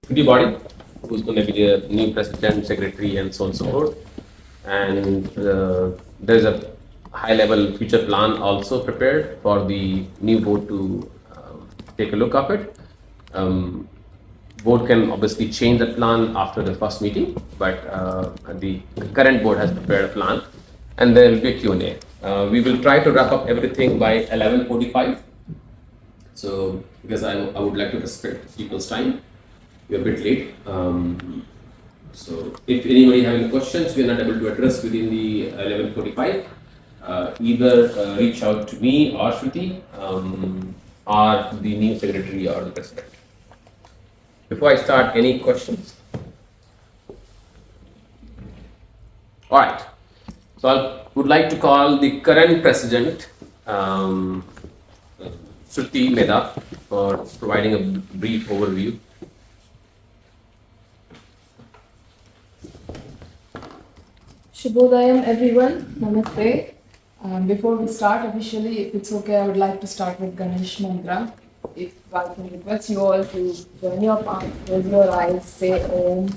committee body, who's going to be the new president, secretary, and so on and so forth. And there's a high-level future plan also prepared for the new board to take a look of it. Board can obviously change the plan after the first meeting, but the current board has prepared a plan, and there will be a Q&A. We will try to wrap up everything by 11:45. So, because I would like to respect people's time, we're a bit late. So, if anybody have any questions we are not able to address within the 11:45, either reach out to me or Shruti, or the new secretary or the president. Before I start, any questions? All right. So I would like to call the current president, Shruti Mehta, for providing a brief overview. Shubhodayam everyone, Namaste. Before we start officially, if it's okay, I would like to start with Ganesh Mantra. If I can request you all to join your palms, close your eyes, say Om.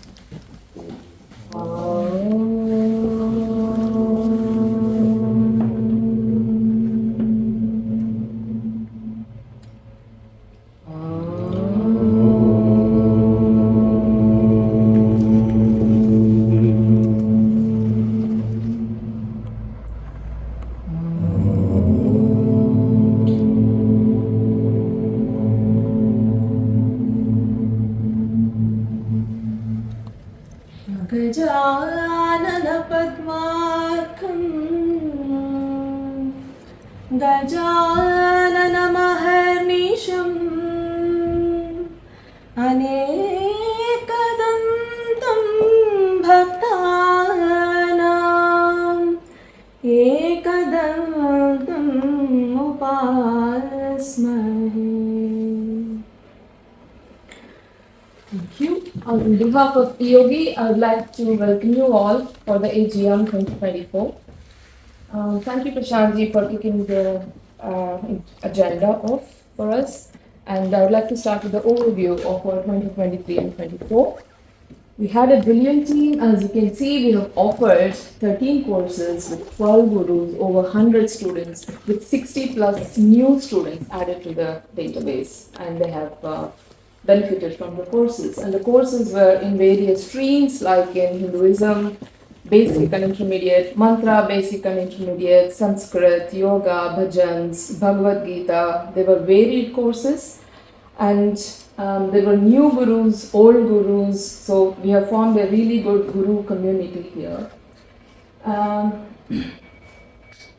गजाननमहर्निशम् अनेकदन्तं भक्तानाम् एकदन्तम् उपास्महे. Thank you. On behalf of EOG, I would like to welcome you all for the AGM 2024. Thank you, Prashantji, for kicking the agenda off for us. And I would like to start with the overview of our 2023 and 24. We had a brilliant team. As you can see, we have offered 13 courses with 12 gurus, over 100 students, with 60 plus new students added to the database. And they have benefited from the courses. And the courses were in various streams, like in Hinduism, basic and intermediate, mantra, basic and intermediate, Sanskrit, yoga, bhajans, Bhagavad Gita. They were varied courses, and there were new gurus, old gurus. So we have formed a really good guru community here.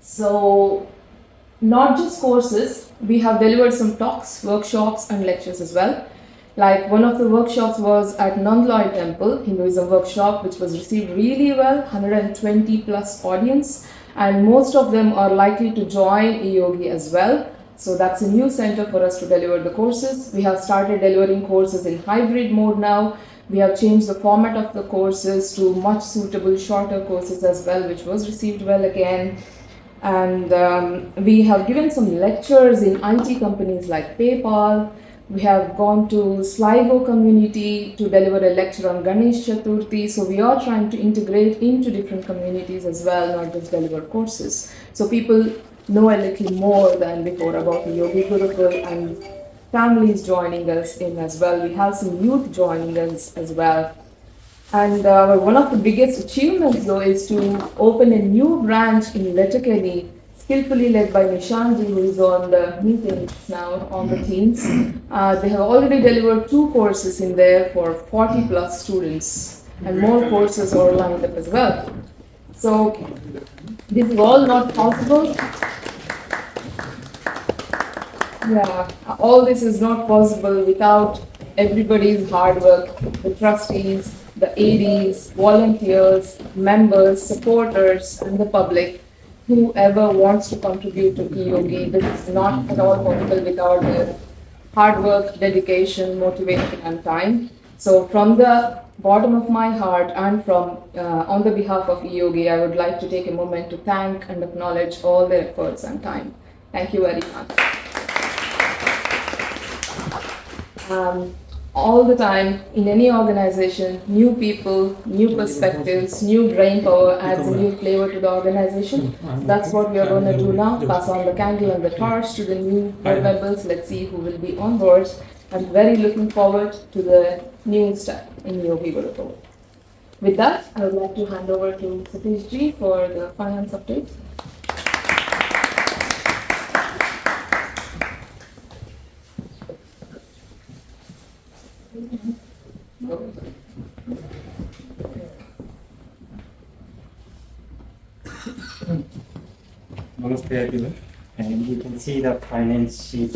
So not just courses, we have delivered some talks, workshops, and lectures as well. Like one of the workshops was at Nandloi Temple, Hinduism workshop, which was received really well, 120 plus audience, and most of them are likely to join EOG as well. So that's a new center for us to deliver the courses. We have started delivering courses in hybrid mode now. We have changed the format of the courses to much suitable shorter courses as well, which was received well again. And we have given some lectures in IT companies like PayPal. We have gone to Sligo community to deliver a lecture on Ganesh Chaturthi. So we are trying to integrate into different communities as well, not just deliver courses. So people know a little more than before about the Yogi Gurukul, and families joining us in as well. We have some youth joining us as well. And one of the biggest achievements though is to open a new branch in Letterkenny, skillfully led by Nishanji, who is on the meetings now on the teams. They have already delivered 2 courses in there for 40 plus students, and more courses are lined up as well. So this is all not possible. Yeah, all this is not possible without everybody's hard work, the trustees, the ADs, volunteers, members, supporters, and the public. Whoever wants to contribute to EOG, this is not at all possible without their hard work, dedication, motivation, and time. So from the bottom of my heart and from on the behalf of EOG, I would like to take a moment to thank and acknowledge all their efforts and time. Thank you very much. all the time in any organization, new people, new perspectives, new brain power adds a new flavor to the organization. That's what we are going to do now. Pass on the candle and the torch to the new board members. Let's see who will be on board. I'm very looking forward to the new step in Yogi Guru. With that, I would like to hand over to Satish Ji for the finance update. Namaste everyone, and you can see the finance sheet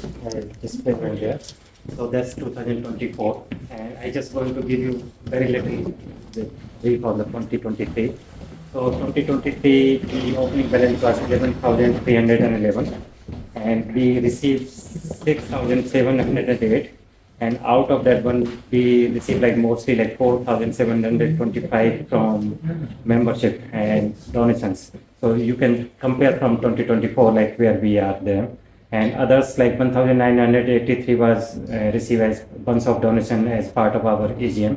displayed right here. So that's 2024, and I just going to give you very little brief on the 2023. So 2023, the opening balance was 11,311, and we received 6,708, and out of that one, we received like mostly like 4,725 from membership and donations. So you can compare from 2024, like where we are there. And others like 1,983 was received as bunch of donation as part of our AGM.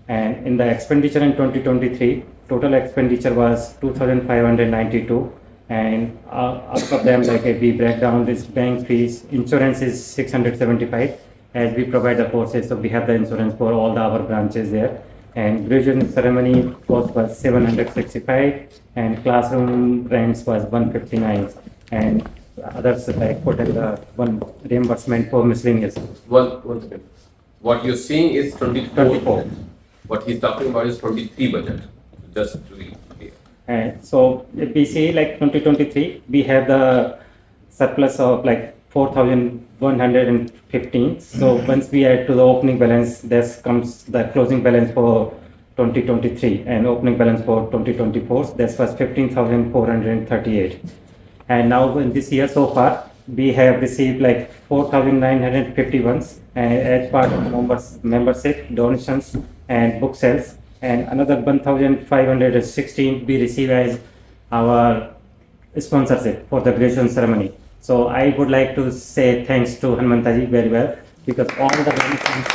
And in the expenditure in 2023, total expenditure was 2,592. And out of them, like if we break down this bank fees, insurance is 675 as we provide the courses. So we have the insurance for all our branches there. And graduation ceremony cost was 765 and classroom rents was 159 and others like put in the one reimbursement for miscellaneous. One second. What you're seeing is 24. What he's talking about is 23 budget. Just to be clear. And so if we see like 2023, we have the surplus of like 4,115. So once we add to the opening balance, this comes the closing balance for 2023 and opening balance for 2024. This was 15,438. And now in this year so far, we have received like 4,951 as part of membership, donations, and book sales. And another 1,516 we receive as our sponsorship for the graduation ceremony. So I would like to say thanks to Hanumantaji very well because all the donations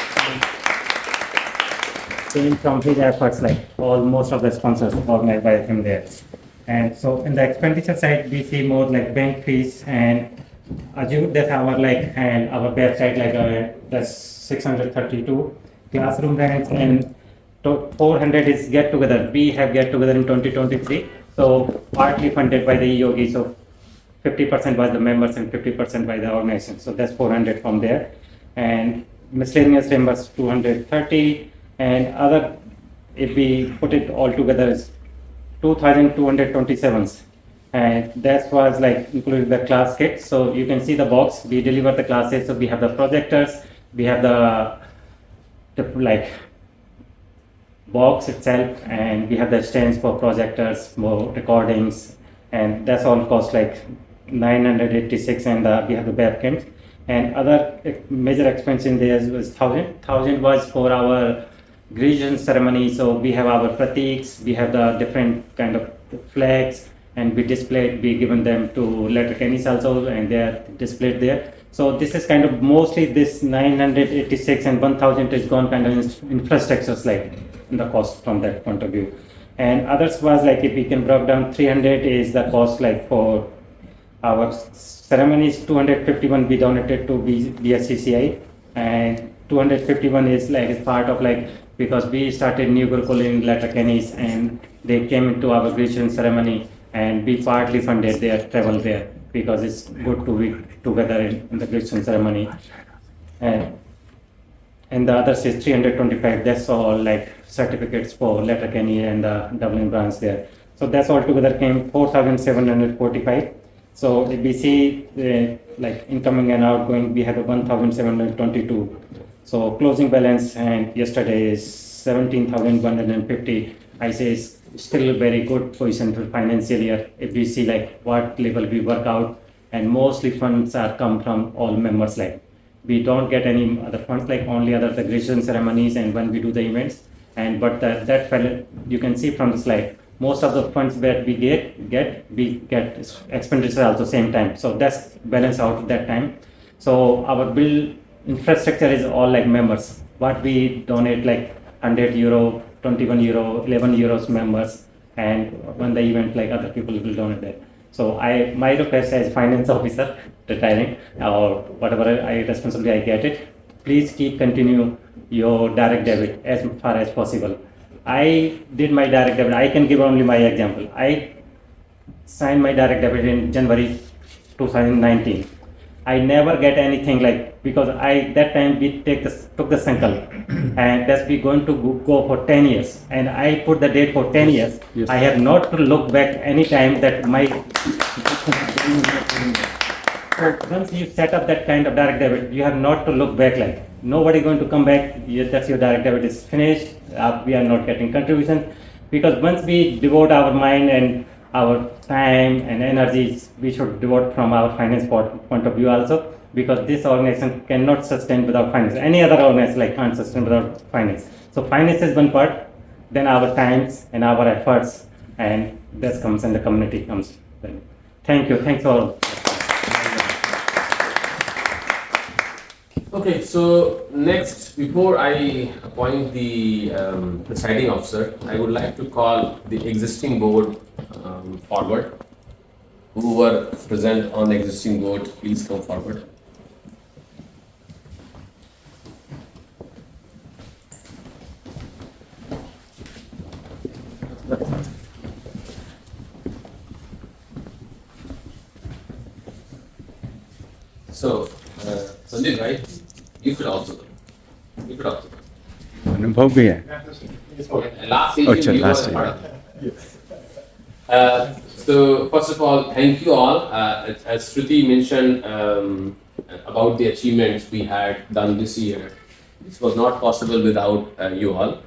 came from his efforts, like most of the sponsors organized by him there. And so in the expenditure side, we see more like bank fees and that's our like and our website like that's 632 classroom rents and 400 is get together. We have get together in 2023. So partly funded by the Yogi. So 50% by the members and 50% by the organization. So that's 400 from there. And miscellaneous members 230 and other, if we put it all together, is 2,227. And that was like including the class kit. So you can see the box, we deliver the classes. So we have the projectors, we have the like box itself, and we have the stands for projectors, more recordings, and that's all cost like 986 and we have the webcams and other major expense in there was 1,000 was for our graduation ceremony. So we have our pratiks, we have the different kind of flags and we displayed, we given them to letterkennies also and they are displayed there. So this is kind of mostly this 986 and 1,000 is gone kind of infrastructure like in the cost from that point of view. And others was like if we can break down 300 is the cost like for our ceremonies, 251 we donated to BSCCI and 251 is like as part of like because we started New Gurukul in Letterkenny's and they came into our graduation ceremony and we partly funded their travel there because it's good to be together in the graduation ceremony. And the others is 325. That's all like certificates for Letterkenny and the Dublin branch there. So that's all together came 4,745. So if we see like incoming and outgoing, we have a 1,722. So closing balance and yesterday is 17,150. I say it's still a very good position for financial year. If we see like what level we work out and mostly funds are come from all members like. We don't get any other funds like only other the graduation ceremonies and when we do the events. And but that you can see from the slide. Most of the funds that we get we get expenditure also same time. So that's balance out that time. So our bill infrastructure is all like members. what we donate like 100 euro, 21 euro, 11 euros members, and when the event like other people will donate that. So my request as finance officer retiring or whatever responsibility I get it, please continue your direct debit as far as possible. I did my direct debit. I can give only my example. I signed my direct debit in January 2019. I never get anything like, because that time we took the sankalp and that's we going to go for 10 years, and I put the date for 10 years. Yes. I have not to look back any time that my so once you set up that kind of direct debit, you have not to look back, like nobody going to come back. That's your direct debit is finished. We are not getting contributions, because once we devote our mind and our time and energies, we should devote from our finance point of view also, because this organization cannot sustain without finance. Any other organization like can't sustain without finance. So finance is one part, then our times and our efforts, and this comes and the community comes. Thank you. Thanks all. Okay, so next, before I appoint the presiding officer, I would like to call the existing board forward. Who were present on the existing board, please come forward. So, Sandeep, right? You should also come. You should also come. अनुभव भी है. Last AGM, अच्छा, you were last a part of it. So, first of all, thank you all. As Shruti mentioned about the achievements we had done this year, this was not possible without you all.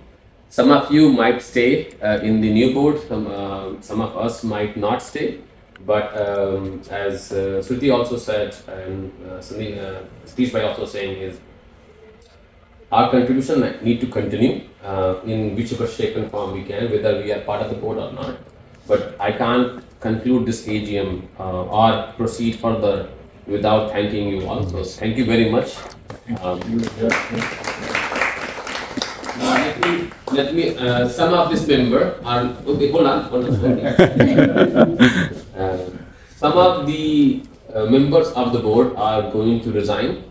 Some of you might stay in the new board, some of us might not stay. But as Shruti also said, and Satish Bhai also saying, is our contribution need to continue in whichever shape and form we can, whether we are part of the board or not. But I can't conclude this AGM or proceed further without thanking you all. So thank you very much. Let me. Some of this member are okay. Hold on. Some of the members of the board are going to resign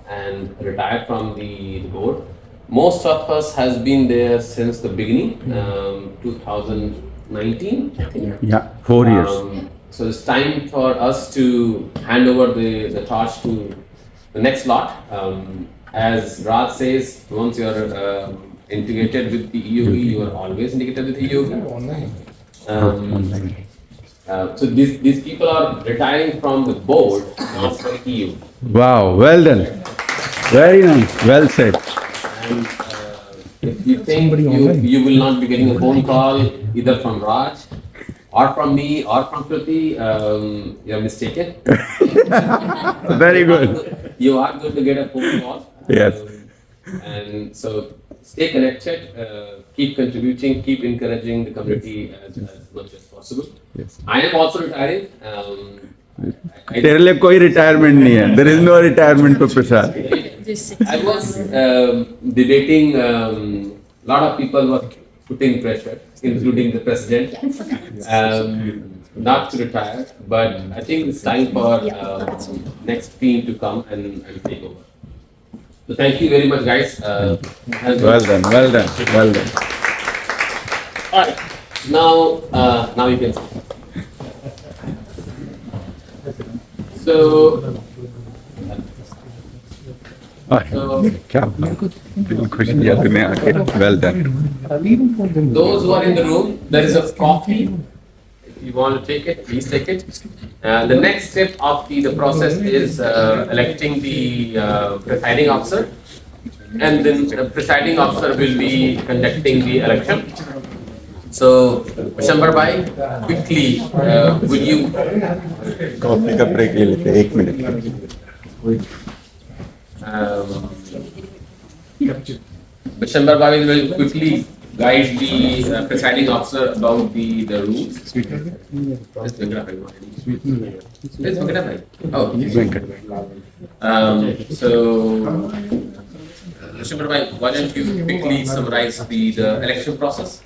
and retire from the board. Most of us has been there since the beginning, 2019, I think. Yeah, 4 years. So it's time for us to hand over the torch to the next lot. As Raj says, once you are integrated with the EOB, you are always integrated with the EOB. So these people are retiring from the board, not from EOB. Wow, well done. Very nice. Well said. And if you think you will not be getting a phone call either from Raj or from me or from Shruti, you are mistaken. Very good. You are going to get a phone call. Yes. And so stay connected, keep contributing, keep encouraging the community as much as possible. Yes. I am also retiring. तेरे लिए कोई retirement नहीं है. There is no retirement for Prasad. I was debating, lot of people were putting pressure, including the president, not to retire, but I think it's time for next team to come and take over. So thank you very much, guys. Well done, well done, well done. All right, now you can see. So, क्या दिल खुश किया तूने आके. Well done. those who are in the room, there is a coffee. If you want to take it, please take it. The next step of the process is electing the presiding officer, and then the presiding officer will be conducting the election. So, Vishambar Bhai, quickly, will you? Coffee का break ले लेते हैं 1 minute. Vishambar Bhai will quickly guide the presiding officer about the rules. Yes, Venkata Bhai. Yes, Venkata Bhai. Oh, Venkat. so Mr. Bhai, why don't you quickly summarize the election process?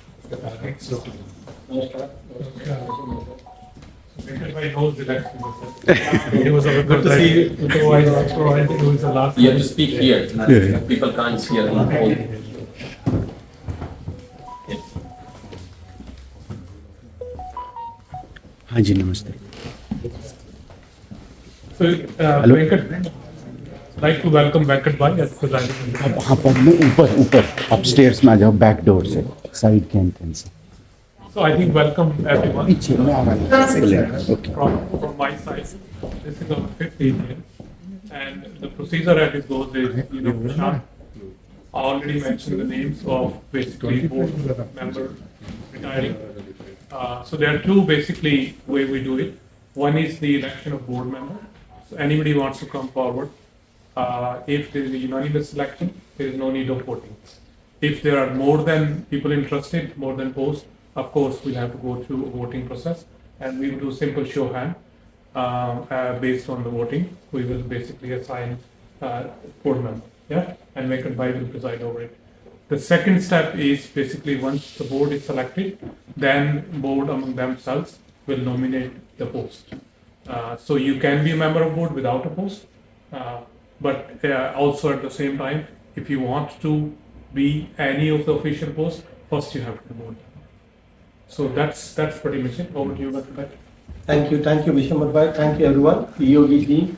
Everybody knows the election process. It was a good to see you. Otherwise, also, I think it was the last. You have to speak here. Yeah. People can't hear on the phone. हाँ जी नमस्ते So, Venkat, like to welcome Venkat Bhai as presiding. हाँ पर मैं ऊपर upstairs में आ जाओ back door से side के एंट्रेंस से So, I think welcome everyone. पीछे मैं आ रहा हूँ okay From my side, this is our 5th AGM, and the procedure as it goes is, Prashant already mentioned the names of basically board members retiring. So there are two basically way we do it. One is the election of board member. So anybody wants to come forward. If there is a unanimous selection, there is no need of voting. If there are more than people interested, more than posts, of course we'll have to go through a voting process, and we will do simple show hand based on the voting. We will basically assign board member, yeah, and Venkat Bhai will preside over it. The second step is basically once the board is selected, then board among themselves will nominate the post. So you can be a member of board without a post, but also at the same time, if you want to be any of the official posts, first you have to vote. So that's pretty much it. Over to you, Dr. Bhatt. Thank you, Vishwanath Bhai. Thank you, everyone. EOG team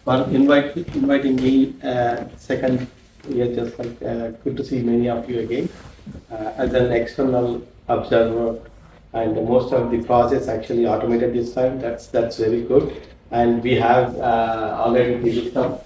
for inviting me second year. Just like good to see many of you again as an external observer, and most of the process actually automated this time. That's very good. And we have already the list of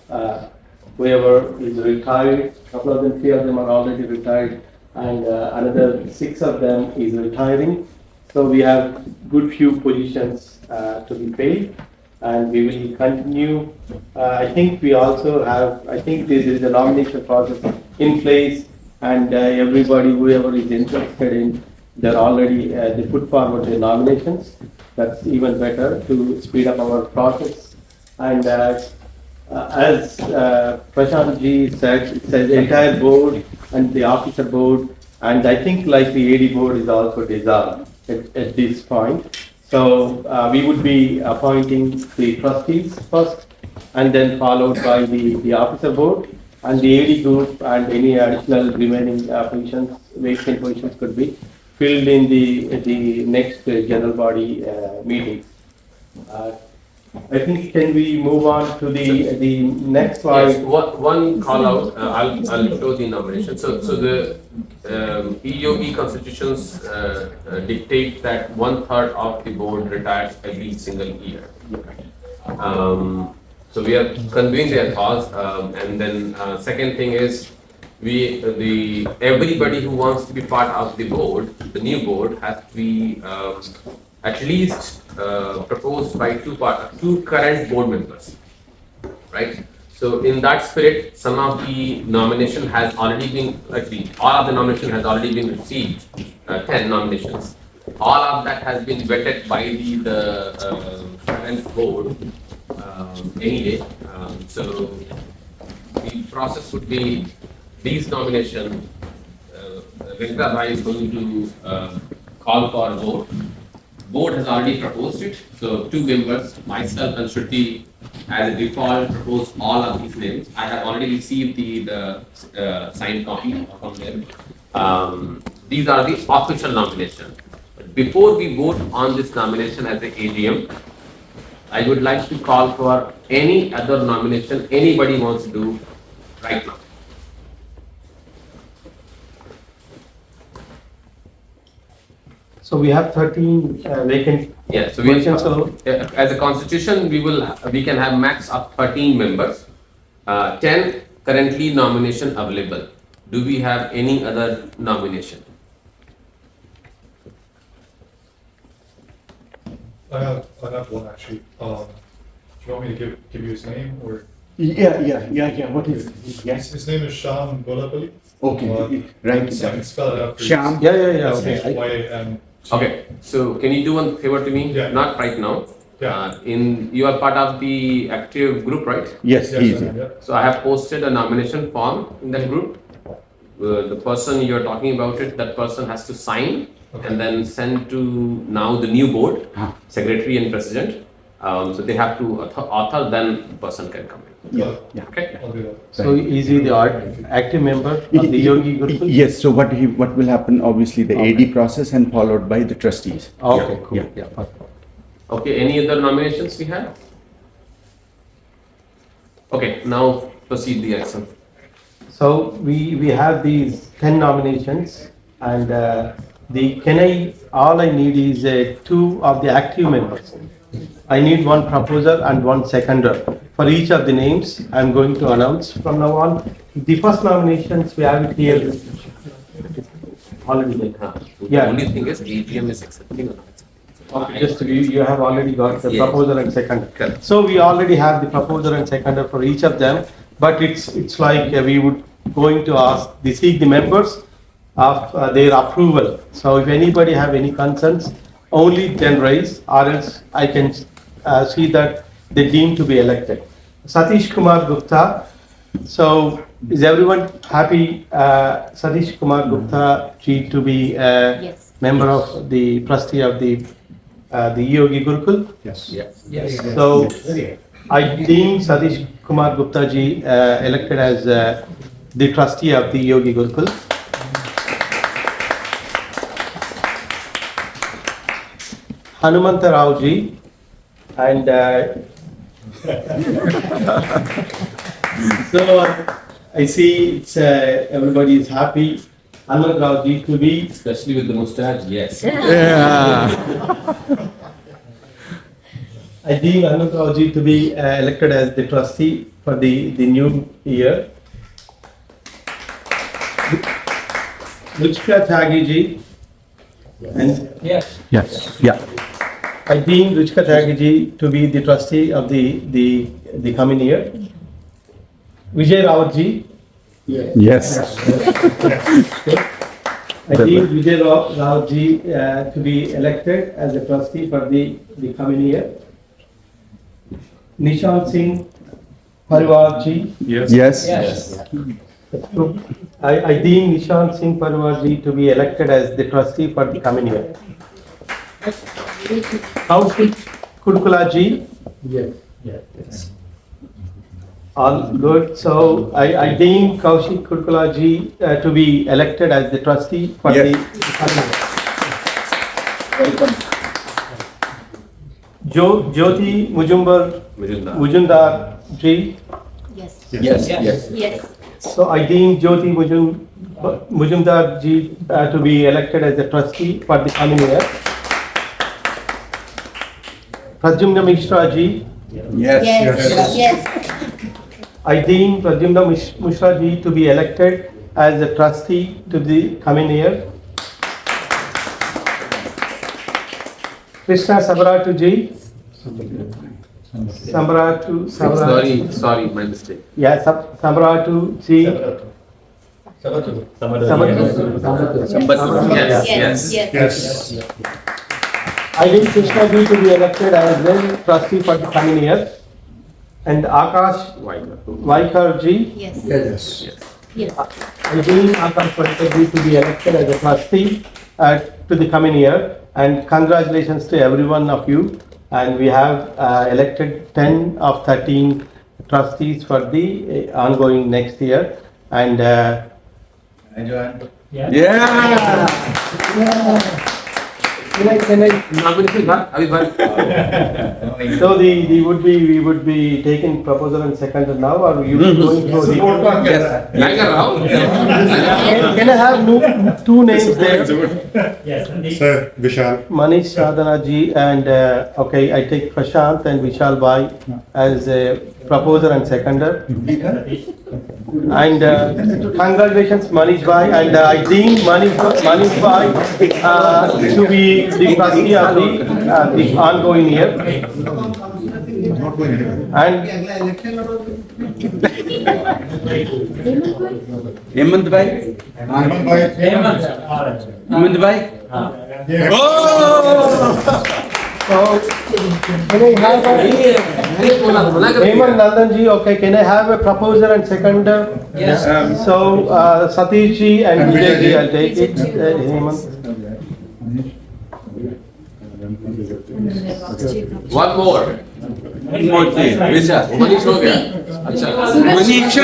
whoever is retired. Couple of them, 3 of them are already retired, and another 6 of them is retiring. So we have good few positions to be filled, and we will continue. I think we also have, I think there is a nomination process in place, and everybody, whoever is interested in, they're already, they put forward their nominations. That's even better to speed up our process. And as Prashant ji said, it's the entire board and the officer board, and I think like the AD board is also dissolved at this point. So we would be appointing the trustees first, and then followed by the officer board, and the AD group, and any additional remaining positions, vacant positions could be filled in the next general body meeting. I think can we move on to the next slide? Yes, one call out. I'll show the nomination. So the EOB constitutions dictate that 1/3 of the board retires every single year. So we are conveying their cause, and then second thing is everybody who wants to be part of the board, the new board, has to be at least proposed by two current board members, right? So in that spirit, some of the nomination has already been, actually all of the nomination has already been received, 10 nominations. All of that has been vetted by the current board anyway. So the process would be these nominations. Venkat Bhai is going to call for a vote. Board has already proposed it, so 2 members, myself and Shruti, as a default, proposed all of these names. I have already received the signed copy from them. These are the official nominations. But before we vote on this nomination as a AGM, I would like to call for any other nomination anybody wants to do right now. So we have 13 vacant Yeah, so positions. So as a constitution, we can have max of 13 members. 10 currently nomination available. Do we have any other nomination? I have one actually. Do you want me to give you his name or? Yeah. What is it? Yes. His name is Sham Golabali. Okay. Right. I can spell it out for you. Sham. yeah. Okay. SHYAM. Okay, so can you do one favor to me? Yeah. Not right now. Yeah. You are part of the active group, right? Yes, Yes, he's I am, yeah. So I have posted a nomination form in that group. the person you're talking about it, that person has to sign and then send to now the new board, secretary and president. So they have to author, then the person can come in. Yeah. Okay. I'll do that. So is he the active member of the Yogi Gurukul? Yes, so what will happen, obviously, the AD process and followed by the trustees. Okay, cool. Yeah. Yeah, perfect. Okay, any other nominations we have? Okay, now proceed the action. So we have these 10 nominations, and all I need is 2 of the active members. I need 1 proposer and 1 seconder. For each of the names, I'm going to announce from now on. The first nominations, we have it here. Already there. The Yeah. only thing is AGM is accepting or not accepting. Okay, just you have already got the Yes. proposer and seconder. Correct. So we already have the proposer and seconder for each of them, but it's like we would going to seek the members of their approval. So if anybody have any concerns, only then raise, or else I can see that they deem to be elected. Satish Kumar Gupta. So is everyone happy, Satish Kumar Gupta ji to be Yes. member of the trustee of the Yogi Gurukul? Yes. Yes. So I deem Satish Kumar Gupta ji elected as the trustee of the Yogi Gurukul. Hanumanta Rao ji, and so I see it's everybody is happy. Hanumanta Rao ji to be Especially with the mustache, yes. Yeah. I deem Hanumanta Rao ji to be elected as the trustee for the new year. Ruchika Tyagi ji, and Yes, yeah. I deem Ruchika Tyagi ji to be the trustee of the coming year. Vijay Rawat ji, Yes. I deem Vijay Rawat ji to be elected as a trustee for the coming year. Nishant Singh Pariwar ji, Yes. I deem Nishant Singh Pariwar ji to be elected as the trustee for the coming year. Kaushik Kurkula ji. Yes. All good. So I deem Kaushik Kurkula ji to be elected as the trustee for the coming year. Jyoti Mujumdar ji. Yes. Yes. Yes. So I deem Jyoti Mujumdar ji to be elected as a trustee for the coming year. Pradyumna Mishra ji, Yes. Yes. I deem Pradyumna Mishra ji to be elected as a trustee to the coming year. Krishna Sabaratu ji. Sorry, my mistake. Yeah, Sabaratu ji. Yes. I deem Krishna ji to be elected as the trustee for the coming year. And Akash Vaikar ji. Yes. Yes. I deem Akash Vaikar ji to be elected as a trustee to the coming year. And congratulations to every one of you. And we have elected 10 of 13 trustees for the ongoing next year. And Yeah. so we would be taking proposal and seconder now, or you going through the? Can I have 2 names there? Sir, Vishal. Manish Sadhana ji and okay, I take Prashant and Vishal Bhai as a proposer and seconder. And congratulations Manish Bhai, and I deem Manish Bhai to be the trustee of the ongoing year. And Hemant bhai. Hemant bhai. Yeah. Oh! So, can I have a, Hemant Nandanji, okay, can I have a proposer and seconder? Yes. So, Satish ji and Vijay ji, I'll take it. Hemant. One more. Manish हो गया. अच्छा. Manish,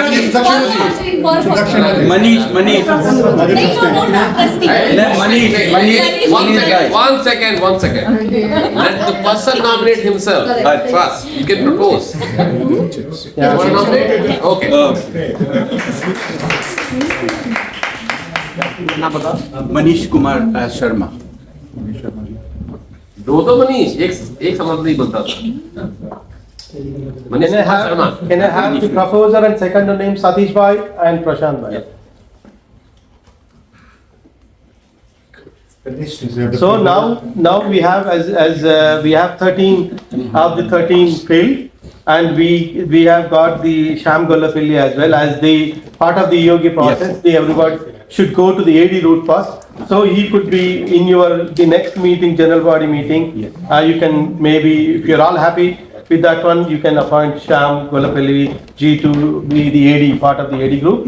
One second. Let the person nominate himself first. You can propose. You want to nominate? Okay. Manish Kumar Sharma. दो तो मनीष एक समझ नहीं बनता था. Manish Can I Kumar Sharma. can I have the proposer and seconder name Satish Bhai and Prashant Bhai? So now we have as we have 13 of the 13 filled, and we have got the Sham Gollapalli as well as the part of the yogi process. The everybody should go to the AD route first. So he could be in the next meeting, general body meeting. You can maybe, if you're all happy with that one, you can appoint Sham Gollapalli G to be the AD, part of the AD group.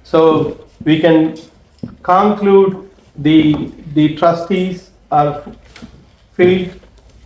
So we can conclude the trustees are filled,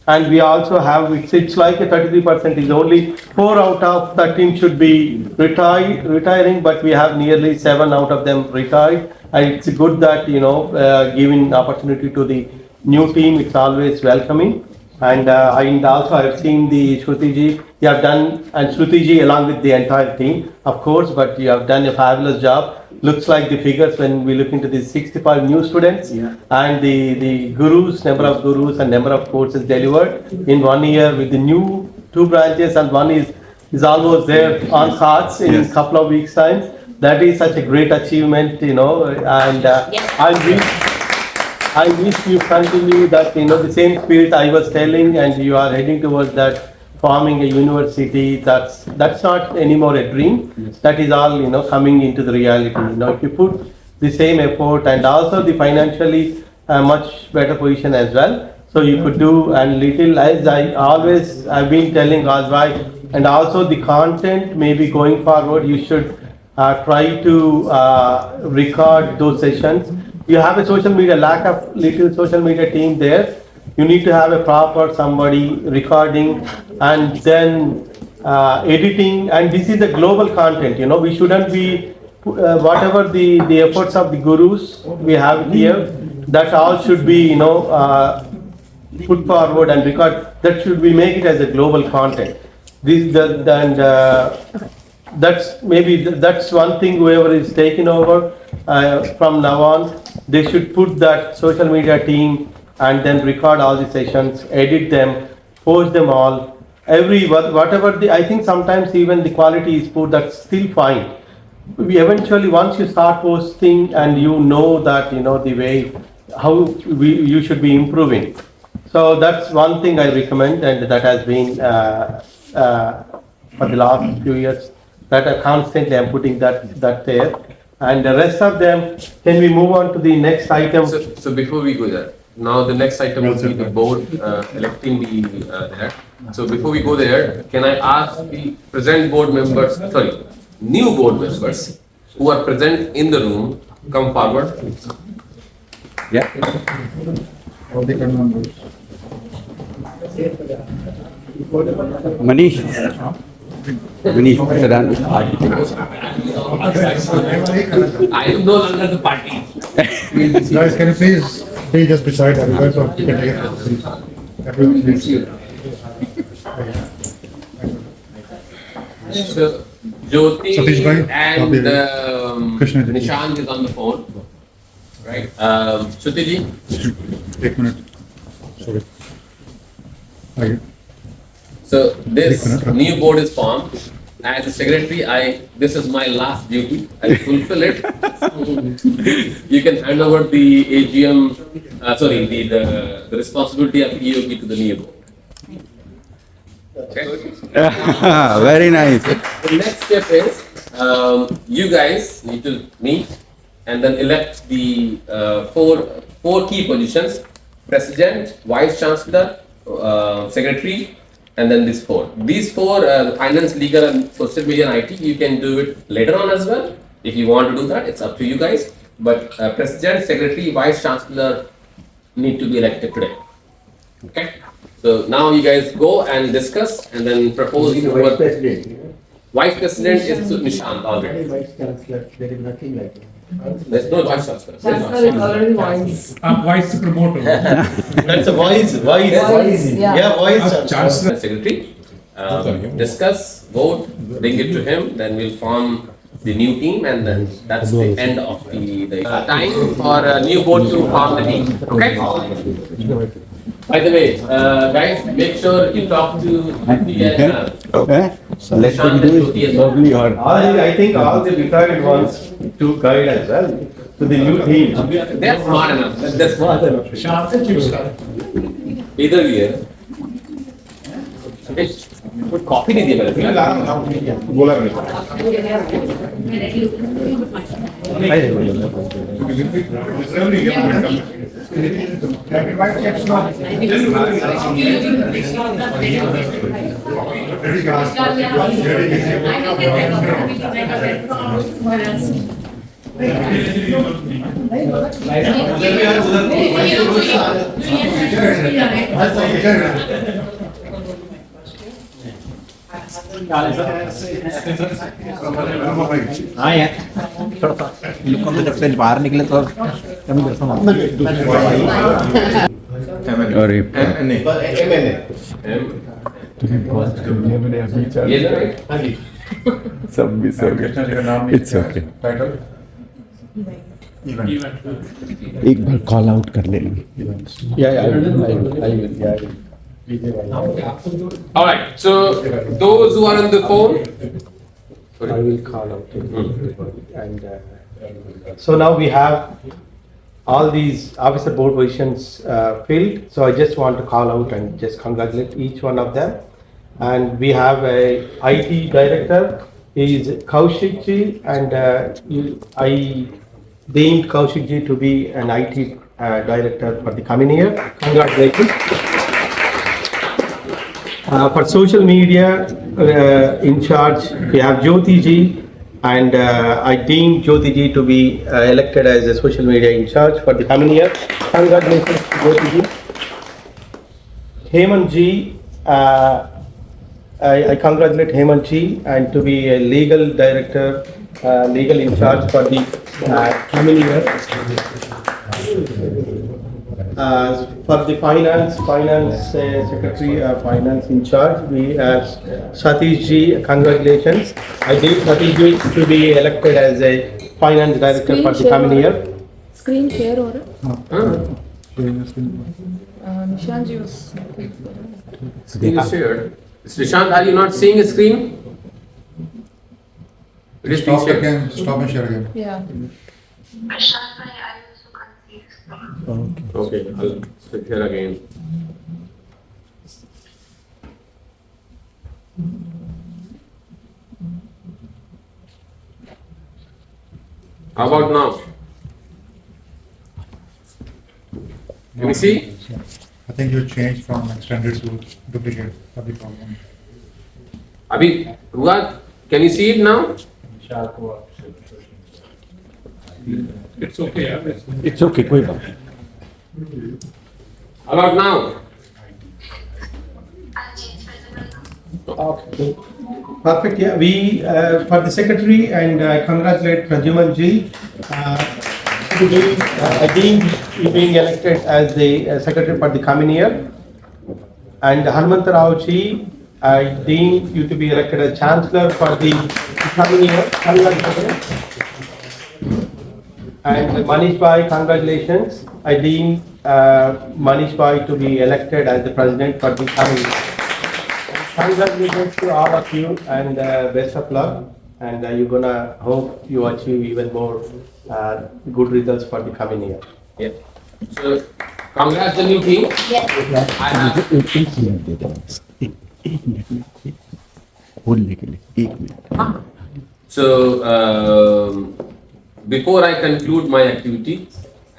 and we also have, it's like a 33%, is only 4 out of 13 should be retiring, but we have nearly 7 out of them retired. And it's good that, giving opportunity to the new team, it's always welcoming. And also I've seen the Shruti ji, you have done, and Shruti ji along with the entire team, of course, but you have done a fabulous job. Looks like the figures when we look into the 65 new students and the gurus, number of gurus and number of courses delivered in 1 year with the new 2 branches, and one is almost there on cards in a couple of weeks time. That is such a great achievement, and I wish you continue that, the same spirit I was telling, and you are heading towards that, forming a university. That's not anymore a dream. That is all, coming into the reality. If you put the same effort and also the financially much better position as well. So you could do, and little, as I've been telling Rajbhai, and also the content maybe going forward, you should try to record those sessions. You have a social media, lack of little social media team there. You need to have a proper somebody recording and then editing, and this is a global content, we shouldn't be, whatever the efforts of the gurus we have here, that all should be, put forward and record, that should we make it as a global content. That's one thing whoever is taking over from now on, they should put that social media team and then record all the sessions, edit them, post them all. Whatever I think sometimes even the quality is poor, that's still fine. We eventually, once you start posting and that, the way how you should be improving. So that's one thing I recommend, and that has been for the last few years, that I constantly am putting that there. And the rest of them, can we move on to the next item? So before we go there, now the next item will be the board electing the there. So before we go there, can I ask the present board members, new board members who are present in the room, come forward. Yeah. Manish Saran. I am no longer the party. Guys, can you please be just beside everyone so you can take everyone please. So Jyoti Satish bhai, and Krishna ji. Nishant is on the phone, right? Shruti ji. 1 minute. Sorry. Hi. So this new board is formed. As a secretary, this is my last duty. I fulfill it. You can hand over the AGM, the responsibility of EOG to the new board. Okay. Very nice. The next step is you guys need to meet and then elect the four key positions: president, vice chancellor, secretary, and then these four. These four, the finance, legal, and social media and IT, you can do it later on as well. If you want to do that, it's up to you guys. But president, secretary, vice chancellor need to be elected today. Okay. So now you guys go and discuss and then propose. Vice President. Vice president is Nishant already. Vice Chancellor, there is nothing like that. There's no vice chancellor. Chancellor is already vice. Vice promoter. That's a voice, Voice, yeah. voice. Chancellor. Secretary, discuss, vote, bring it to him, then we'll form the new team, and then that's the end of the time for a new board to form the team. Okay? By the way, guys, make sure you talk to the Let him do it probably or I think all the retired ones to guide as well to the new team. That's not enough. That's not enough. Either way. कुछ coffee नहीं दिया मैंने बोला नहीं हाँ यार थोड़ा सा लोगों को जब से बाहर निकले तो कम कर or ये तो right? सब मिस हो गया. It's okay. एक बार कॉल आउट कर लेंगे. All right. So those who are on the phone, I will call out. And so now we have all these officer board positions filled. So I just want to call out and just congratulate each one of them. And we have a IT director. He is Kaushik ji, and I deemed Kaushik ji to be an IT director for the coming year. Congratulations. For social media, in charge, we have Jyoti ji, and I deemed Jyoti ji to be elected as a social media in charge for the coming year. Congratulations, Jyoti ji. Hemant ji, I congratulate Hemant ji and to be a legal director, legal in charge for the coming year. For the finance secretary, finance in charge, we have Satish ji. Congratulations. I did Satish ji to be elected as a finance director for the coming year. Screen share or Nishant ji was. screen is shared. Nishant, are you not seeing a screen? It is being Stop shared. again, stop and share again. Yeah. Okay, I'll sit here again. How about now? Can you see? I think you changed from extended to duplicate. That's the problem. Abhi, हुआ? Can you see it now? It's okay. Yeah. It's okay, कोई बात. How about now? Okay. Perfect. Yeah, we for the secretary, and I congratulate Pradyuman ji. I think you being elected as the secretary for the coming year. And Hanumanta Rao ji, I deem you to be elected as chancellor for the coming year. Congratulations. And Manish Bhai, congratulations. I deem Manish Bhai to be elected as the president for the coming year. Congratulations to all of you, and best of luck. And you're gonna hope you achieve even more good results for the coming year. Yeah. So, congrats the new team. Yes. I have बोलने के लिए 1 minute. So, before I conclude my activity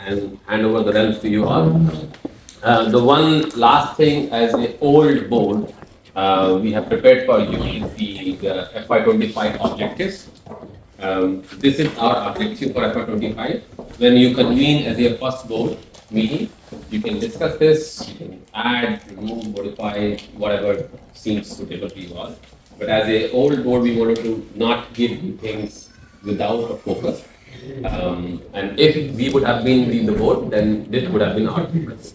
and hand over the realms to you all, The one last thing as the old board, we have prepared for you is the FY25 objectives. This is our objective for FY25. When you convene as your first board meeting, you can discuss this, you can add, remove, modify, whatever seems suitable to you all. But as a old board, we wanted to not give you things without a focus. And if we would have been the board, then this would have been our focus.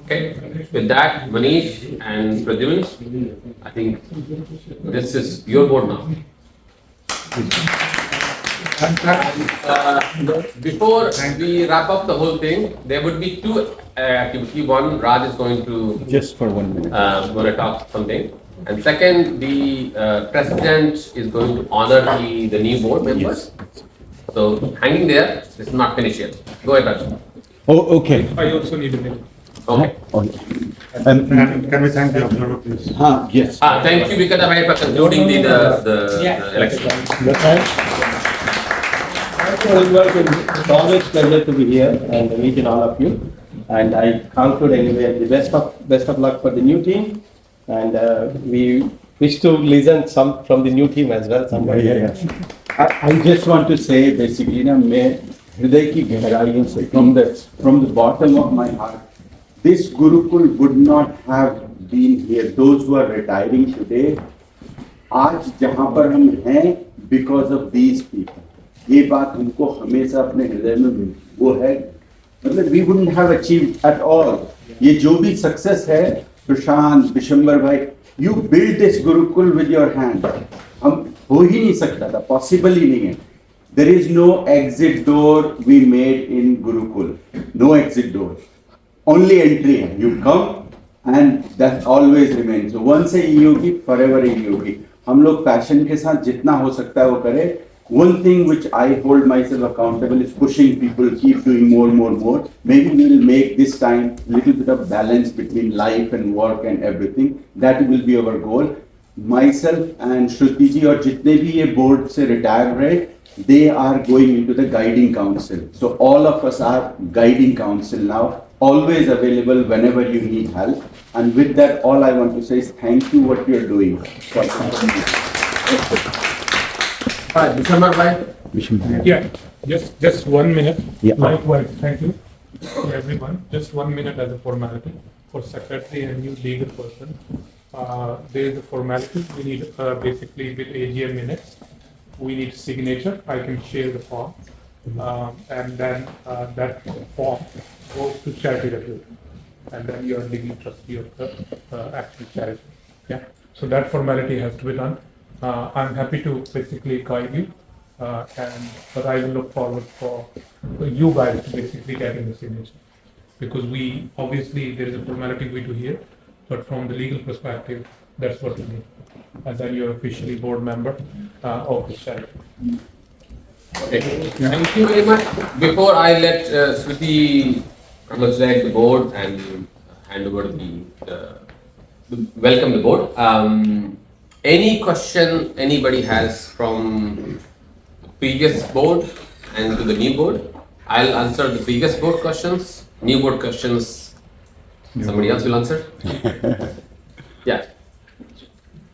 Okay, with that, Manish and Pradyumn, I think this is your board now. Before we wrap up the whole thing, there would be two activities. One, Raj is going to Just for 1 minute. going to talk something, and second, the president is going to honor the new board members. So hanging there, this is not finished yet. Go ahead, Raj. Oh, okay. I also need a minute. Okay. And can we thank the observer, please? Yes. Thank you, because I'm for concluding the election. Thank you, everyone. It's always pleasure to be here and meeting all of you. And I conclude anyway, the best of luck for the new team. And we wish to listen some from the new team as well. Somebody. I just want to say basically, मैं हृदय की गहराइयों से from the bottom of my heart, this Gurukul would not have been here. Those who are retiring today, आज जहाँ पर हम हैं, because of these people. ये बात हमको हमेशा अपने हृदय में वो है, मतलब we wouldn't have achieved at all. ये जो भी success है, प्रशांत, विशंबर भाई, you built this Gurukul with your hand. हम हो ही नहीं सकता था, possible ही नहीं है. There is no exit door we made in Gurukul. No exit door. Only entry. You come and that always remains. So once a yogi, forever a yogi. हम लोग passion के साथ जितना हो सकता है वो करें. One thing which I hold myself accountable is pushing people, keep doing more. Maybe we will make this time little bit of balance between life and work and everything. That will be our goal. Myself and Shruti ji और जितने भी ये board से retire रहे, they are going into the guiding council. So all of us are guiding council now, always available whenever you need help. And with that, all I want to say is thank you what you are doing. December bhai. Yeah, just 1 minute. Yeah. Likewise, thank you to everyone. Just 1 minute as a formality for secretary and new legal person. There is a formality. We need basically with AGM minutes. We need signature. I can share the form, and then that form goes to charity regulator, and then you are legal trustee of the actual charity. Yeah. So that formality has to be done. I'm happy to basically guide you, but I will look forward for you guys to basically getting the signature, because we obviously there is a formality we do here, but from the legal perspective, that's what we need. And then you're officially board member of the charity. Okay. Thank you very much. Before I let Shruti congratulate the board and hand over welcome the board. Any question anybody has from the previous board and to the new board? I'll answer the previous board questions. New board questions, somebody else will answer. Yeah.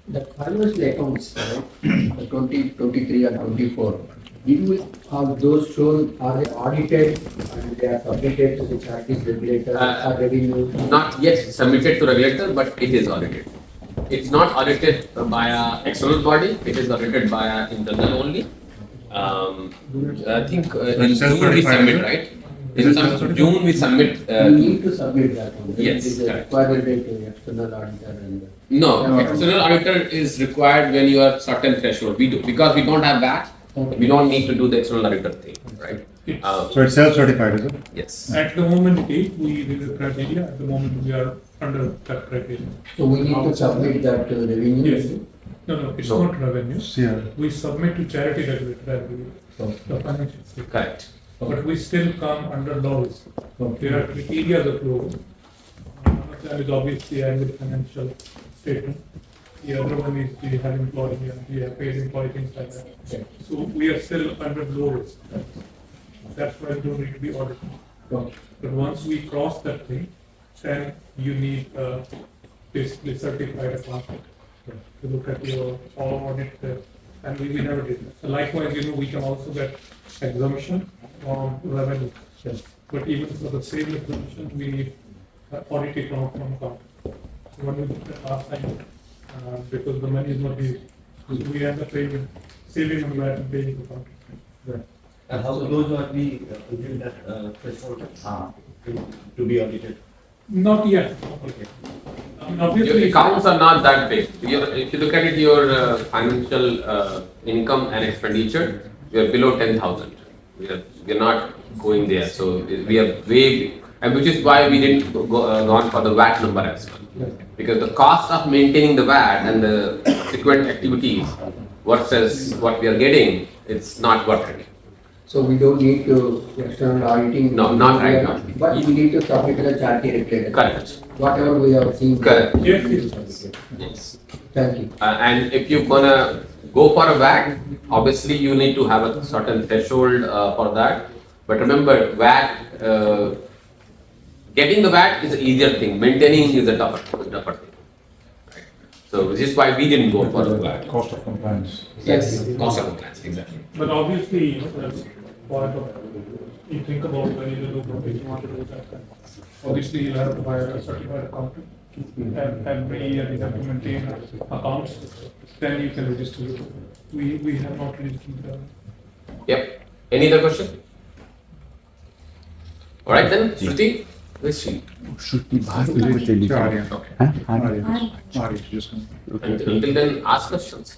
The financial accounts, the 2023 and 24, did you have those shown, are they audited and they are submitted to the charities regulator or revenue? Not yet submitted to regulator, but it is audited. It's not audited by an external body, it is audited by an internal only. I think in June we submit, right? In June we submit. You need to submit that one. Yes, It is a correct. requirement to external auditor and. No, external auditor is required when you are certain threshold. We do, because we don't have that, we don't need to do the external auditor thing, right? So it's self-certified, is it? Yes. At the moment, we did the criteria. At the moment, we are under that criteria. So we need to submit that to the revenue? Yes. No, it's No. not revenue. Yeah. We submit to charity regulator every year, the financial statement. Correct. But we still come under low risk. There are criteria of low risk. One of them is obviously annual financial statement. The other one is we have employee, we have paid employee, things like that. So we are still under low risk. That's why we don't need to be audited. But once we cross that thing, then you need basically certified accountant to look at your all audit, and we never did that. So likewise, we can also get exemption from revenue. But even for the same exemption, we need audit it from accountant. So when we did that last time, because the money is not used, we end up paying, saving on that and paying the accountant. And how close are we until that threshold to be audited? Not yet. Okay. Your Obviously, accounts are not that big. If you look at it, your financial income and expenditure, we are below 10,000. We are not going there. So we are way, and which is why we didn't gone for the VAT number as well. Because the cost of maintaining the VAT and the subsequent activities versus what we are getting, it's not worth it. So we don't need to external auditing? No, not right now. But we need to submit to the charity regulator? Correct. Whatever we have seen? Correct. yes. Thank you. And if you're gonna go for a VAT, obviously you need to have a certain threshold for that. But remember, VAT, getting the VAT is an easier thing. Maintaining is a tougher thing. Right? So this is why we didn't go for a VAT. Cost of compliance. Yes, cost of compliance, exactly. But obviously, that's part of, you think about when you do what you want to do that. Obviously, you'll have to hire a certified accountant. And every year you have to maintain accounts, then you can register. We have not registered them. Yep. Any other question? All right then, Shruti. Where's she? Until then, ask questions.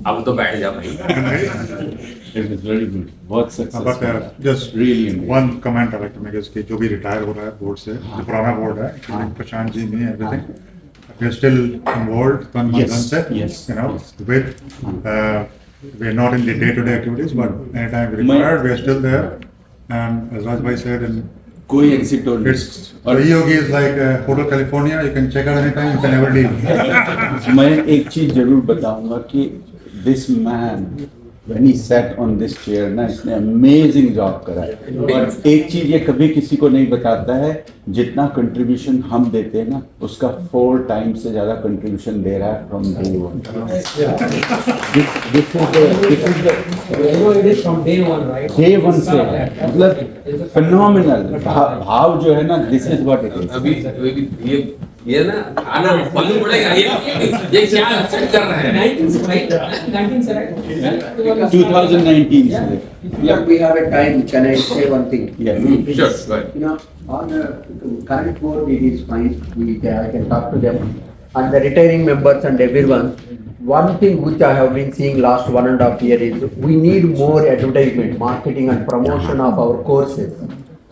अब तो बैठ जा भाई. It was very good. Work success. But just really one comment I'd like to make is कि जो भी retire हो रहा है board से, जो पुराना board है, Prashant ji me everything, we are still involved 1 month से, you know, with we are not in the day-to-day activities, but anytime we required, we are still there. And as Raj bhai said, and कोई exit or it's Yogi is like Hotel California. You can check out anytime. You can never leave. मैं एक चीज जरूर बताऊंगा कि this man when he sat on this chair ना इसने amazing job करा है. और एक चीज ये कभी किसी को नहीं बताता है, जितना contribution हम देते हैं ना उसका 4 times से ज्यादा contribution दे रहा है from day one. This is the It is from day one, right? day one से मतलब phenomenal भाव जो है ना, this is what it is. अभी ये ना खाना मालूम पड़ेगा ये क्या सेट कर रहे हैं. 19 से right? 2019 से. Yeah, we have a time. Can I say one thing? Yeah. Sure, go ahead. You know, on the current board, it is fine. I can talk to them. And the retiring members and everyone, one thing which I have been seeing last 1.5 years is we need more advertisement, marketing and promotion of our courses.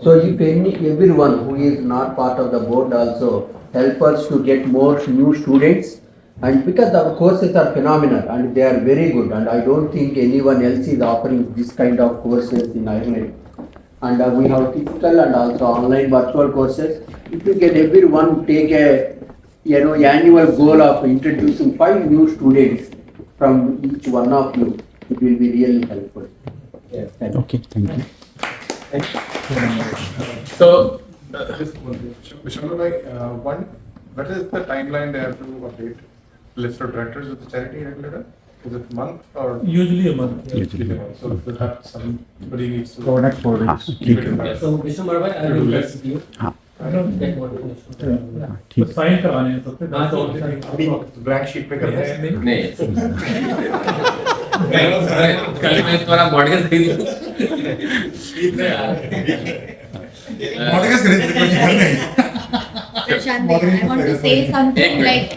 So if everyone who is not part of the board also help us to get more new students, and because our courses are phenomenal and they are very good, and I don't think anyone else is offering this kind of courses in Ireland. And we have physical and also online virtual courses. If you can everyone take a annual goal of introducing 5 new students from each one of you, it will be really helpful. Okay, thank you. So, One, what is the timeline they have to update list of directors with the charity regulator? Is it a month or? Usually a month. So perhaps somebody needs to. For next 4 weeks. keep it in mind. So, Mr. Marwai, I will message you. I don't Get more information. तो sign कराने हैं सबसे. That's all the thing. अभी blank sheet पे करते हैं. नहीं. कल मैं तुम्हारा मॉडल खरीद मॉडल खरीद कोई घर नहीं. Prashant, I want to say something like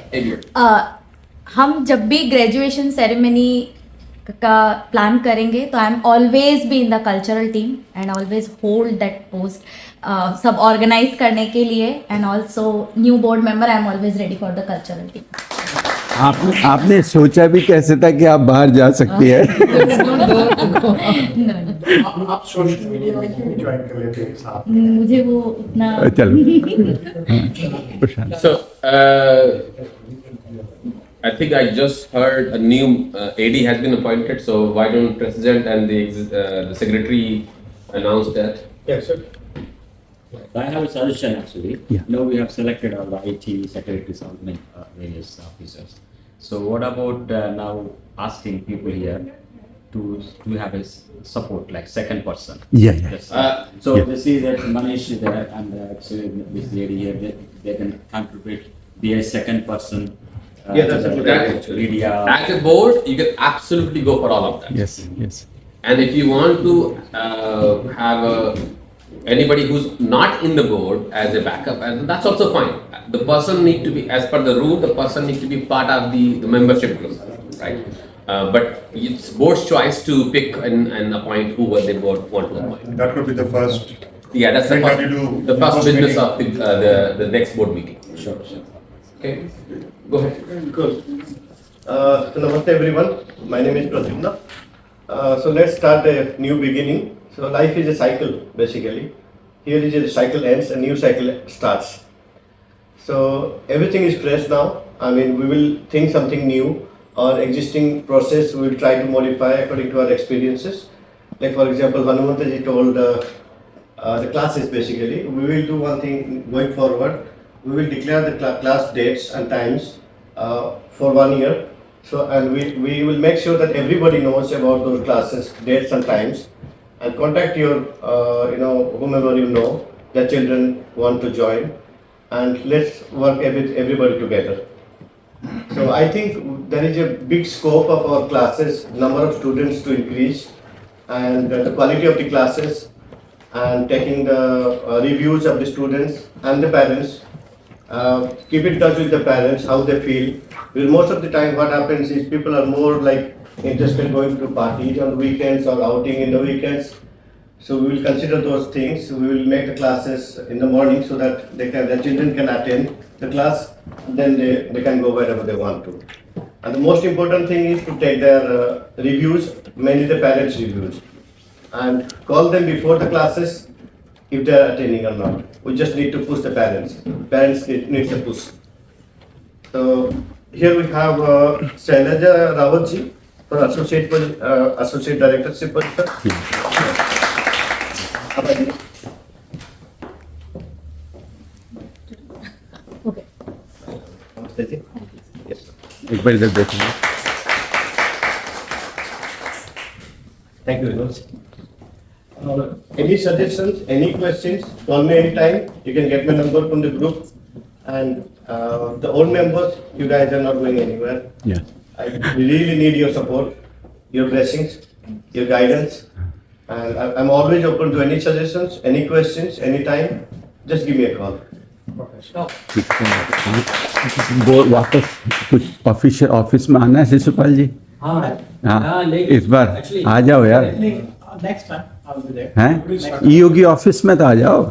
हम जब भी ग्रेजुएशन सेरेमनी का प्लान करेंगे तो I am always be in the cultural team and always hold that post सब ऑर्गेनाइज करने के लिए and also new board member I am always ready for the cultural team. आपने सोचा भी कैसे था कि आप बाहर जा सकती है? आप सोशल मीडिया में क्यों ज्वाइन कर लेते हैं साथ? मुझे वो उतना चलो. So, I think I just heard a new AD has been appointed. So why don't President and the Secretary announce that? Yes, sir. I have a suggestion actually. Yeah. Now we have selected all the IT secretaries, all various officers. So what about now asking people here to have a support, like second person? Yeah, yeah. Yes. So Yeah. This is that Manish is there and actually this lady here, they can contribute, be a second person. Yeah, that's a good idea, actually. Media. As a board, you can absolutely go for all of that. Yes, yes. And if you want to have anybody who's not in the board as a backup, and that's also fine. The person need to be, as per the rule, the person need to be part of the membership group, right? But it's board's choice to pick and appoint who the board want to appoint. That could be the first. Yeah, that's the thing first, that you do the first meeting. business of the next board meeting. Sure. Okay, go ahead. Good. Namaste everyone. My name is Pradyumna. So let's start a new beginning. So life is a cycle basically. Here is a cycle ends, a new cycle starts. So everything is fresh now. I mean, we will think something new. Our existing process we will try to modify according to our experiences. Like for example, Hanumantaji told the classes basically. We will do one thing going forward. We will declare the class dates and times for 1 year. So, and we will make sure that everybody knows about those classes, dates and times, and contact your, whomever you know, the children want to join, and let's work everybody together. So I think there is a big scope of our classes, number of students to increase, and the quality of the classes, and taking the reviews of the students and the parents. Keep in touch with the parents, how they feel. Because most of the time what happens is people are more like interested going to parties on weekends or outing in the weekends. So we will consider those things. We will make the classes in the morning so that the children can attend the class, then they can go wherever they want to. And the most important thing is to take their reviews, mainly the parents' reviews, and call them before the classes if they are attending or not. We just need to push the parents. Parents need to push. So here we have Shailaja Rawatji for Associate Directorship position. Okay. Namaste ji. Yes. एक बार इधर देखो. Thank you very much. Any suggestions, any questions, call me anytime. You can get my number from the group. And the old members, you guys are not going anywhere. Yeah. I really need your support, your blessings, your guidance. And I'm always open to any suggestions, any questions, anytime. Just give me a call. वो वापस कुछ official office में आना है शिशुपाल जी. हाँ, इस बार आ जाओ यार. Next time, I will be there. हैं ईओगी ऑफिस में तो आ जाओ.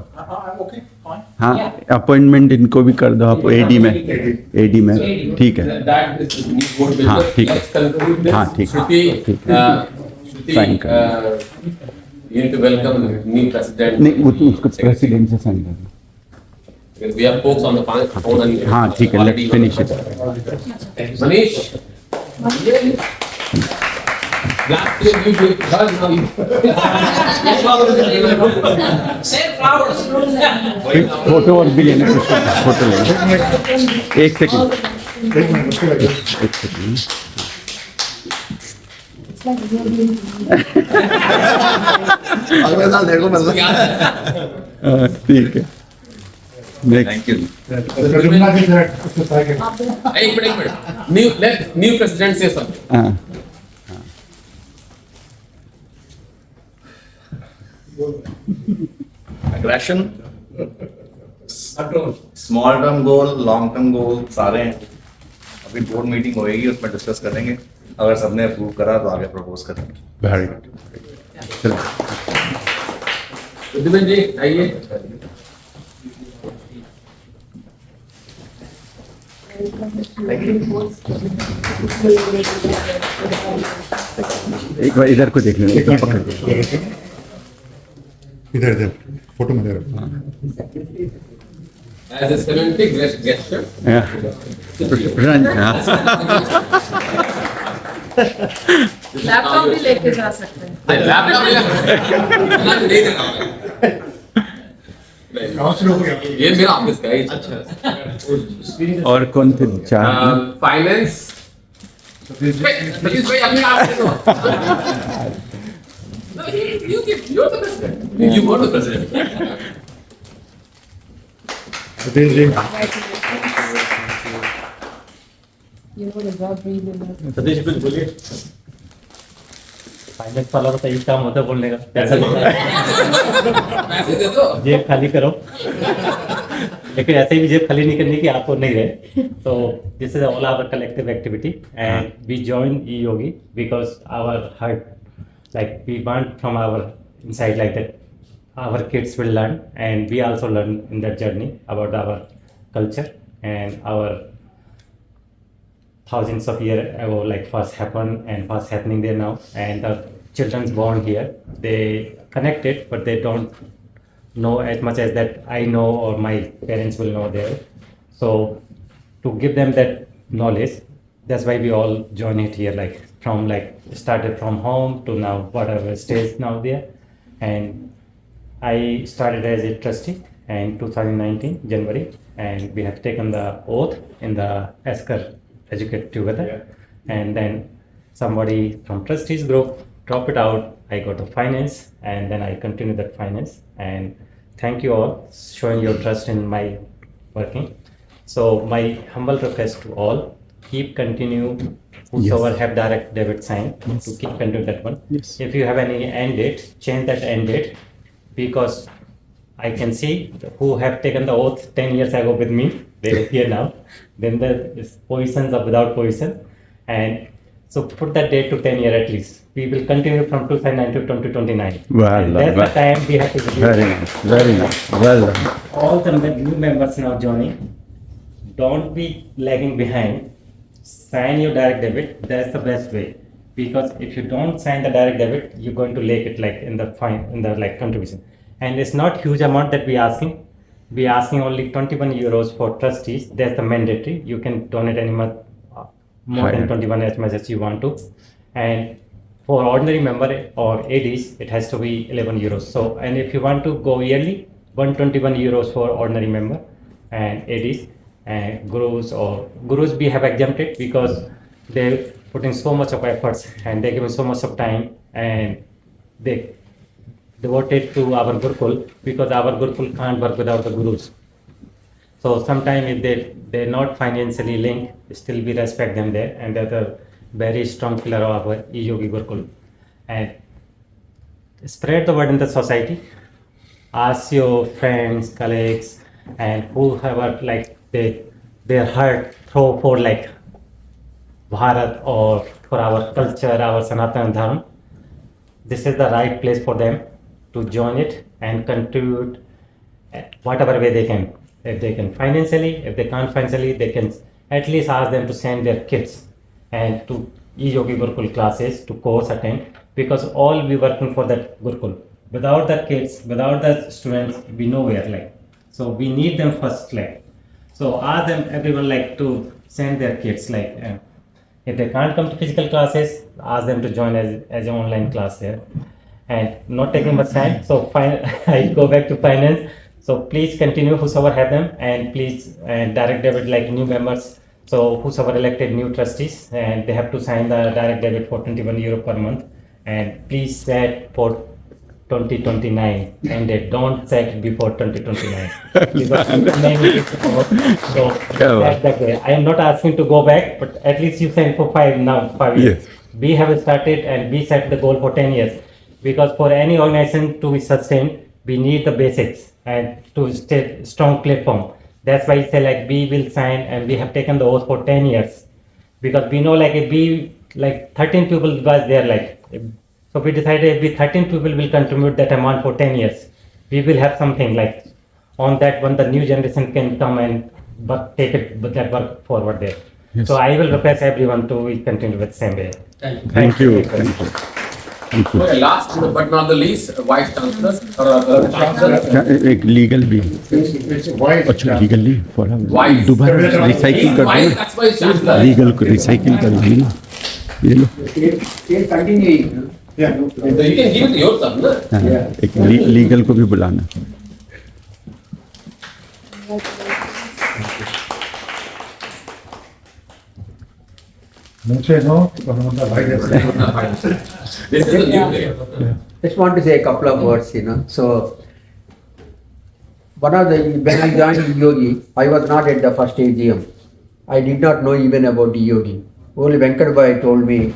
Okay, fine. हाँ, अपॉइंटमेंट इनको भी कर दो आप एडी में. ठीक है. That is the new board business. हाँ, ठीक है. Let's conclude this. हाँ, ठीक है. ठीक है. Shruti, Sign कर. you need to welcome the new president. नहीं उसको प्रेसिडेंट से साइन कर. Because we have folks on the phone and हाँ, ठीक है. Let's finish it. Manish. Last year you did well, now you. Send flowers. Photo और भी लेना कुछ फोटो लेना. एक सेकंड. एक सेकंड. अगले साल देखो मतलब. ठीक है. Thank you. एक minute. New president say something. हाँ. Aggression. Small term goal, long term goal सारे हैं. अभी बोर्ड मीटिंग होएगी उसमें डिस्कस करेंगे. अगर सबने अप्रूव करा तो आगे प्रपोज करेंगे. Very good. चलो. उद्यमन जी आइए. एक बार इधर को देख लेना. इधर फोटो में दे रहा. As a semantic gesture. Yeah. Laptop भी लेके जा सकते हैं। लैपटॉप दे देना ये मेरा ऑफिस का ही। अच्छा और कौन थे चार? फाइनेंस सतीश भाई अपने आप से दो। No, you're the president. You were the president. Satish ji You know the job really well. Satish कुछ बोलिए। फाइनेंस वाला तो यही काम होता है बोलने का, पैसा पैसे दे दो। जेब खाली करो, लेकिन ऐसे ही भी जेब खाली नहीं करनी कि आपको नहीं रहे. So this is all our collective activity, and we join e-yogi because our heart, like we want from our inside like that our kids will learn, and we also learn in that journey about our culture and our thousands of years ago, like first happened and what's happening there now. And the children's born here, they connected, but they don't know as much as that I know or my parents will know there. So to give them that knowledge, that's why we all join it here, like from like started from home to now whatever stage now there. And I started as a trustee in 2019 January, and we have taken the oath in the Esker Educate Together. And then somebody from trustees group drop it out. I got the finance, and then I continued that finance. And thank you all showing your trust in my working. So my humble request to all, keep continue whosoever have direct debit sign to keep continue that one. If you have any end date, change that end date, because I can see who have taken the oath 10 years ago with me, they are here now. Then there is positions or without position, and so put that date to 10 years at least. We will continue from 2009 to 2029. Well, And that's the time we have to do. Very nice, very nice. Well done. All the new members now joining, don't be lagging behind. Sign your direct debit. That's the best way, because if you don't sign the direct debit, you're going to lag it like in the fine in the like contribution. And it's not huge amount that we asking. We asking only 21 euros for trustees. That's the mandatory. You can donate any month more than 21 as much as you want to. And for ordinary member or ADs, it has to be 11 euros. So, and if you want to go yearly, 121 euros for ordinary member and ADs. And gurus we have exempted because they put in so much of efforts and they give so much of time, and they devoted to our Gurukul, because our Gurukul can't work without the gurus. So sometimes if they're not financially linked, still we respect them there, and they're the very strong pillar of our e-yogi Gurukul. And spread the word in the society. Ask your friends, colleagues, and whoever like their heart throw for like Bharat or for our culture, our Sanatana Dharma. This is the right place for them to join it and contribute whatever way they can. If they can financially, if they can't financially, they can at least ask them to send their kids and to e-yogi Gurukul classes to course attend, because all we working for that Gurukul. Without the kids, without the students, we nowhere like. So we need them first like. So ask them, everyone like to send their kids like. If they can't come to physical classes, ask them to join as an online class there. And not taking much time, so I go back to finance. So please continue whosoever have them, and please direct debit like new members. So whosoever elected new trustees, and they have to sign the direct debit for 21 euro per month. And please set for 2029, and they don't set before 2029. Because many people, so that's that way. I am not asking to go back, but at least you send for 5 years. We have started and we set the goal for 10 years. Because for any organization to be sustained, we need the basics and to stay strong platform. That's why I say like we will sign, and we have taken the oath for 10 years. Because we know like if we like 13 people was there like, so we decided if we 13 people will contribute that amount for 10 years, we will have something like on that one the new generation can come and but take it with that work forward there. Yes. So I will request everyone to continue with same way. Thank you. Thank you. Okay, last but not the least, Vice Chancellor or एक legal भी अच्छा legally दोबारा recycle कर दो legal को recycle कर दो Still continuing. Yeah. So you can give it to yourself, no? Yeah. एक लीगल को भी बुलाना. मुझे no, Ramanda bhai This is a new player. Just want to say a couple of words, So, when I joined Yogi, I was not at the first AGM. I did not know even about Yogi. Only Venkat Bhai told me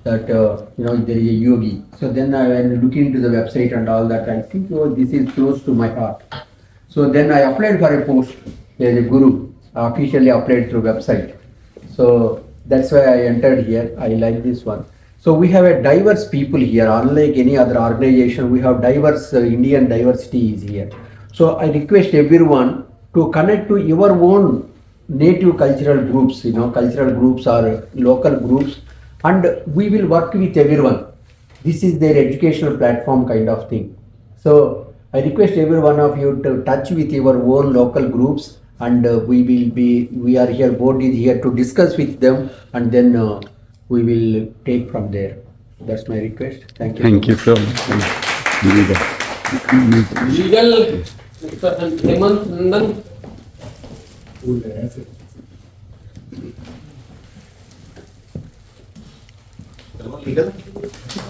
that, there is a Yogi. So then I went looking into the website and all that. I think, this is close to my heart. So then I applied for a post as a guru, officially applied through website. So that's why I entered here. I like this one. So we have a diverse people here. Unlike any other organization, we have diverse Indian diversity is here. So I request everyone to connect to your own native cultural groups. Cultural groups or local groups, and we will work with everyone. This is their educational platform kind of thing. So I request every one of you to touch with your own local groups, and we are here, board is here to discuss with them, and then we will take from there. That's my request. Thank you. Thank you so much. Legal, Mr. Hemant Nandan.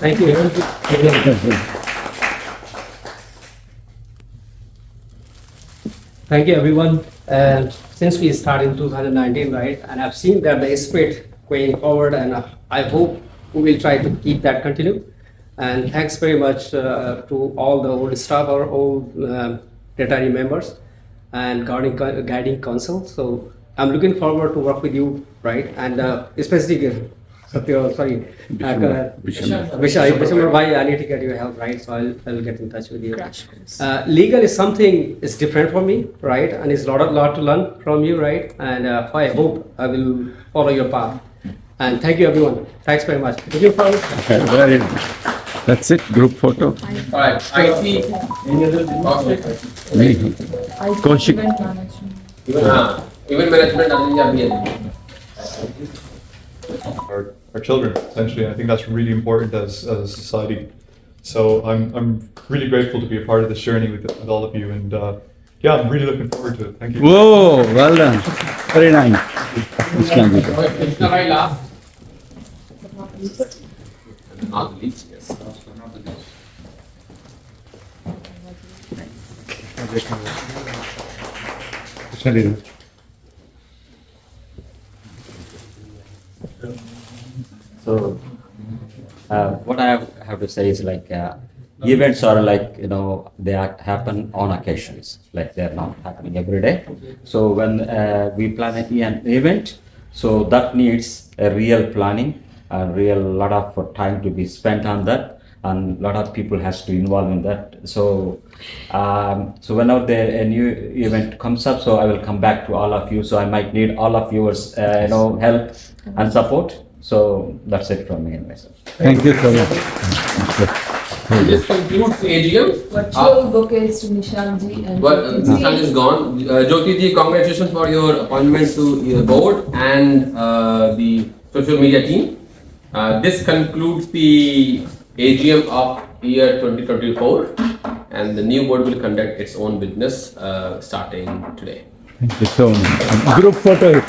Thank you. Thank you, everyone. Since we started in 2019, right, and I've seen that the spirit going forward, and I hope we will try to keep that continue. And thanks very much to all the old staff, our old retiree members, and guiding council. So I'm looking forward to work with you, right, and especially. Vishal Bhai, I need to get your help, right? So I'll get in touch with you. Legal is something is different for me, right? And it's a lot to learn from you, right? And I hope I will follow your path. And thank you, everyone. Thanks very much. Looking forward. That's it. Group photo. All right. IT. Any other Kaushik. Event management. Our children, essentially. I think that's really important as a society. So I'm really grateful to be a part of this journey with all of you, and yeah, I'm really looking forward to it. Thank you. Whoa, well done. Very nice. Not the least, yes. So, what I have to say is like events are like, they happen on occasions, like they're not happening every day. So when we plan an event, so that needs a real planning, a real lot of time to be spent on that, and a lot of people has to involve in that. So so whenever a new event comes up, so I will come back to all of you. So I might need all of yours help and support. So that's it from me and myself. Thank you so much. This concludes the AGM. Virtual bouquets to Nishanji and Nishan is gone. Jyoti ji, congratulations for your appointment to your board and the social media team. This concludes the AGM of year 2024, and the new board will conduct its own business starting today. Thank you so much. Group photo.